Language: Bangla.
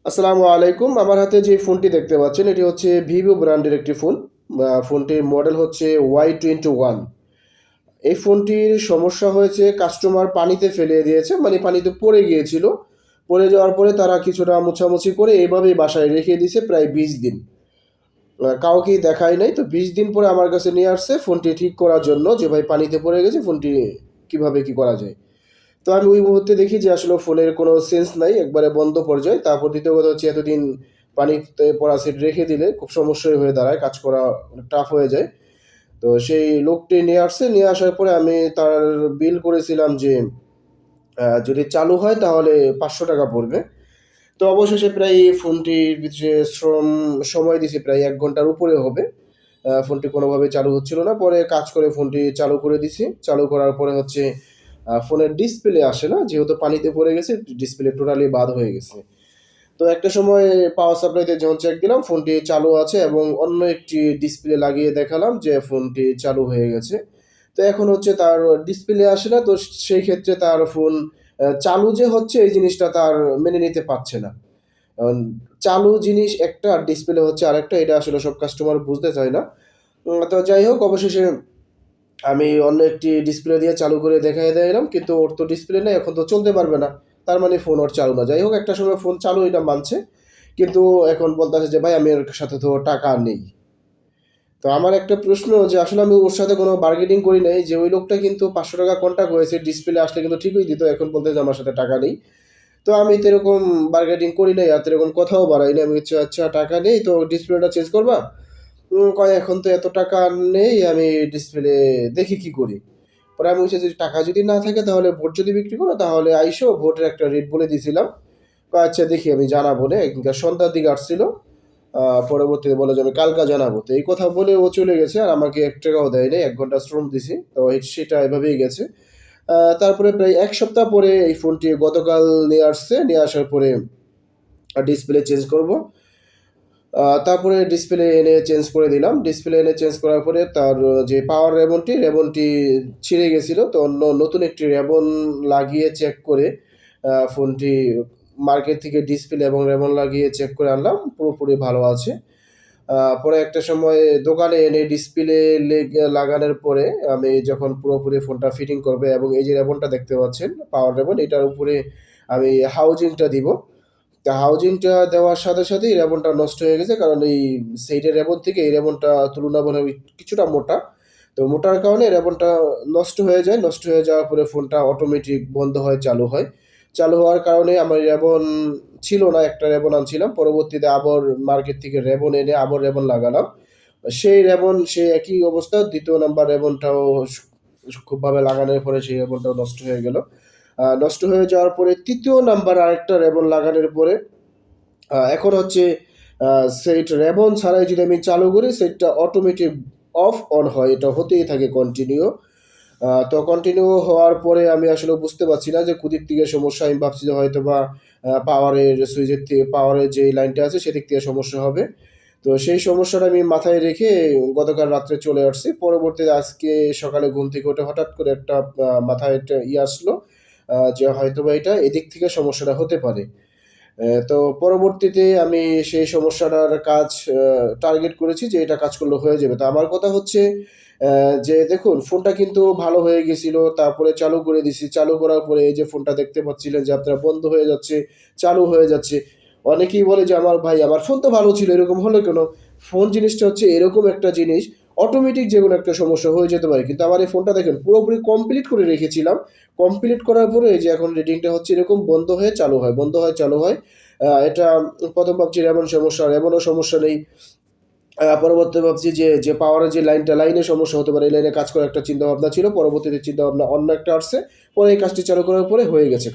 আসসালামু আলাইকুম। আমার হাতে যে ফোনটি দেখতে পাচ্ছেন এটি হচ্ছে ভিভো ব্র্যান্ডের একটি ফোন। ফোনটির মডেল হচ্ছে Y21। এই ফোনটির সমস্যা হয়েছে কাস্টমার পানিতে ফেলে দিয়েছে, মানে পানিতে পড়ে গিয়েছিল। পড়ে যাওয়ার পরে তারা কিছুটা মোছামুছি করে এইভাবেই বাসায় রেখে দিয়েছে প্রায় 20 দিন। কাউকেই দেখায় নাই। তো 20 দিন পরে আমার কাছে নিয়ে আসছে ফোনটি ঠিক করার জন্য যে ভাই পানিতে পড়ে গেছে, ফোনটি কিভাবে কি করা যায়। তো আমি ওই মুহূর্তে দেখি যে আসলে ফোনের কোনো সেন্স নাই, একবারে বন্ধ পর্যায়ে। তারপর দ্বিতীয় কথা হচ্ছে এতদিন পানিতে পড়া সেট রেখে দিলে খুব সমস্যাই হয়ে দাঁড়ায়, কাজ করা অনেক টাফ হয়ে যায়। তো সেই লোকটি নিয়ে আসছে, নিয়ে আসার পরে আমি তার বিল করেছিলাম যে যদি চালু হয় তাহলে 500 টাকা পড়বে। তো অবশেষে প্রায় ফোনটির যে সময় দিয়েছি প্রায় 1 ঘন্টার উপরে হবে। ফোনটি কোনোভাবে চালু হচ্ছিল না। পরে কাজ করে ফোনটি চালু করে দিছি। চালু করার পরে হচ্ছে ফোনের ডিসপ্লে আসে না, যেহেতু পানিতে পড়ে গেছে ডিসপ্লে টোটালি বাদ হয়ে গেছে। তো একটা সময় পাওয়ার সাপ্লাইতে যখন চেক দিলাম ফোনটি চালু আছে এবং অন্য একটি ডিসপ্লে লাগিয়ে দেখালাম যে ফোনটি চালু হয়ে গেছে। তো এখন হচ্ছে তার ডিসপ্লে আসে না, তো সেই ক্ষেত্রে তার ফোন চালু যে হচ্ছে এই জিনিসটা তার মেনে নিতে পারছে না। কারণ চালু জিনিস একটা আর ডিসপ্লে হচ্ছে আরেকটা, এটা আসলে সব কাস্টমার বুঝতে চায় না। তো যাই হোক অবশেষে আমি অন্য একটি ডিসপ্লে দিয়ে চালু করে দেখাই দিলাম, কিন্তু ওর তো ডিসপ্লে নেই, এখন তো চলতে পারবে না। তার মানে ফোন ওর চালু না। যাই হোক একটা সময় ফোন চালু এটা মানছে, কিন্তু এখন বলতেছে যে ভাই আমি ওর সাথে তো টাকা নেই। তো আমার একটা প্রশ্ন যে আসলে আমি ওর সাথে কোনো বার্গেনিং করি নাই, যে ওই লোকটা কিন্তু 500 টাকা কন্ট্যাক্ট হয়েছে, ডিসপ্লে আসলে কিন্তু ঠিকই দিত, এখন বলতে যে আমার সাথে টাকা নেই। তো আমি তো এরকম বার্গেনিং করি নাই আর এরকম কথাও বাড়াই না। আমি হচ্ছে আচ্ছা টাকা নেই তো ডিসপ্লেটা চেঞ্জ করবা। কয় এখন তো এত টাকা নেই, আমি ডিসপ্লে দেখি কি করি। পরে আমি বলছি যে টাকা যদি না থাকে তাহলে ভোট যদি বিক্রি করো তাহলে আইসো, ভোটের একটা রেট বলে দিয়েছিলাম। কয় আচ্ছা দেখি আমি জানাবো না, এখনকার সন্ধ্যার দিকে আসছিল। পরবর্তীতে বলে যে আমি কালকা জানাবো। তো এই কথা বলে ও চলে গেছে আর আমাকে 1 টাকাও দেয় নাই, 1 ঘন্টা শ্রম দিছি, তো সেটা এভাবেই গেছে। তারপরে প্রায় 1 সপ্তাহ পরে এই ফোনটি গতকাল নিয়ে আসছে, নিয়ে আসার পরে ডিসপ্লে চেঞ্জ করব। তারপরে ডিসপ্লে এনে চেঞ্জ করে দিলাম। ডিসপ্লে এনে চেঞ্জ করার পরে তার যে পাওয়ার রেবনটি ছিঁড়ে গেছিলো, তো অন্য নতুন একটি রেবন লাগিয়ে চেক করে ফোনটি মার্কেট থেকে ডিসপ্লে এবং রেবন লাগিয়ে চেক করে আনলাম, পুরোপুরি ভালো আছে। পরে একটা সময় দোকানে এনে ডিসপ্লে লাগানোর পরে আমি যখন পুরোপুরি ফোনটা ফিটিং করবে এবং এই যে রেবনটা দেখতে পাচ্ছেন পাওয়ার রেবন, এটার উপরে আমি হাউজিংটা দিব। তা হাউজিংটা দেওয়ার সাথে সাথেই রেবনটা নষ্ট হয়ে গেছে, কারণ এই সেইডের রেবন থেকে এই রেবনটা তুলনামূলক কিছুটা মোটা। তো মোটার কারণে রেবনটা নষ্ট হয়ে যায়, নষ্ট হয়ে যাওয়ার পরে ফোনটা অটোমেটিক বন্ধ হয় চালু হয়। চালু হওয়ার কারণে আমার রেবন ছিল না, একটা রেবন আনছিলাম, পরবর্তীতে আবার মার্কেট থেকে রেবন এনে আবার রেবন লাগালাম। সেই রেবন সেই একই অবস্থা, দ্বিতীয় নাম্বার রেবনটাও খুবভাবে লাগানোর পরে সেই রেবনটাও নষ্ট হয়ে গেল। নষ্ট হয়ে যাওয়ার পরে তৃতীয় নাম্বার আরেকটা রেবন লাগানোর পরে এখন হচ্ছে সেট রেবন ছাড়াই যদি আমি চালু করি সেটটা অটোমেটিক অফ অন হয়, এটা হতেই থাকে কন্টিনিউ। তো কন্টিনিউ হওয়ার পরে আমি আসলে বুঝতে পারছি না যে কোদিক থেকে সমস্যা। আমি ভাবছি যে হয়তো বা পাওয়ারের সুইচের থেকে পাওয়ারের যে লাইনটা আছে সেদিক থেকে সমস্যা হবে। তো সেই সমস্যাটা আমি মাথায় রেখে গতকাল রাত্রে চলে আসছি। পরবর্তীতে আজকে সকালে ঘুম থেকে উঠে হঠাৎ করে একটা মাথায় একটা আসলো যে হয়তোবা এটা এদিক থেকে সমস্যাটা হতে পারে। তো পরবর্তীতে আমি সেই সমস্যাটার কাজ টার্গেট করেছি যে এটা কাজ করলে হয়ে যাবে। তো আমার কথা হচ্ছে যে দেখুন ফোনটা কিন্তু ভালো হয়ে গেছিল। তারপরে চালু করে দিছি। চালু করার পরে এই যে ফোনটা দেখতে পাচ্ছিলেন যে আপনার বন্ধ হয়ে যাচ্ছে, চালু হয়ে যাচ্ছে। অনেকেই বলে যে আমার ভাই আমার ফোন তো ভালো ছিল এরকম হলো কেন? ফোন জিনিসটা হচ্ছে এরকম একটা জিনিস, অটোমেটিক যেকোনো একটা সমস্যা হয়ে যেতে পারে। কিন্তু আমার এই ফোনটা দেখেন পুরোপুরি কমপ্লিট করে রেখেছিলাম। কমপ্লিট করার পরে এই যে এখন রিডিংটা হচ্ছে এরকম বন্ধ হয়ে চালু হয়, বন্ধ হয় চালু হয়। এটা ১ম ভাবছি এমন সমস্যা, এমনও সমস্যা নেই। পরবর্তীতে ভাবছি যে পাওয়ারের যে লাইনে সমস্যা হতে পারে, এই লাইনে কাজ করার একটা চিন্তাভাবনা ছিল। পরবর্তীতে চিন্তাভাবনা অন্য একটা আসছে। পরে এই কাজটি চালু করার পরে হয়ে গেছে।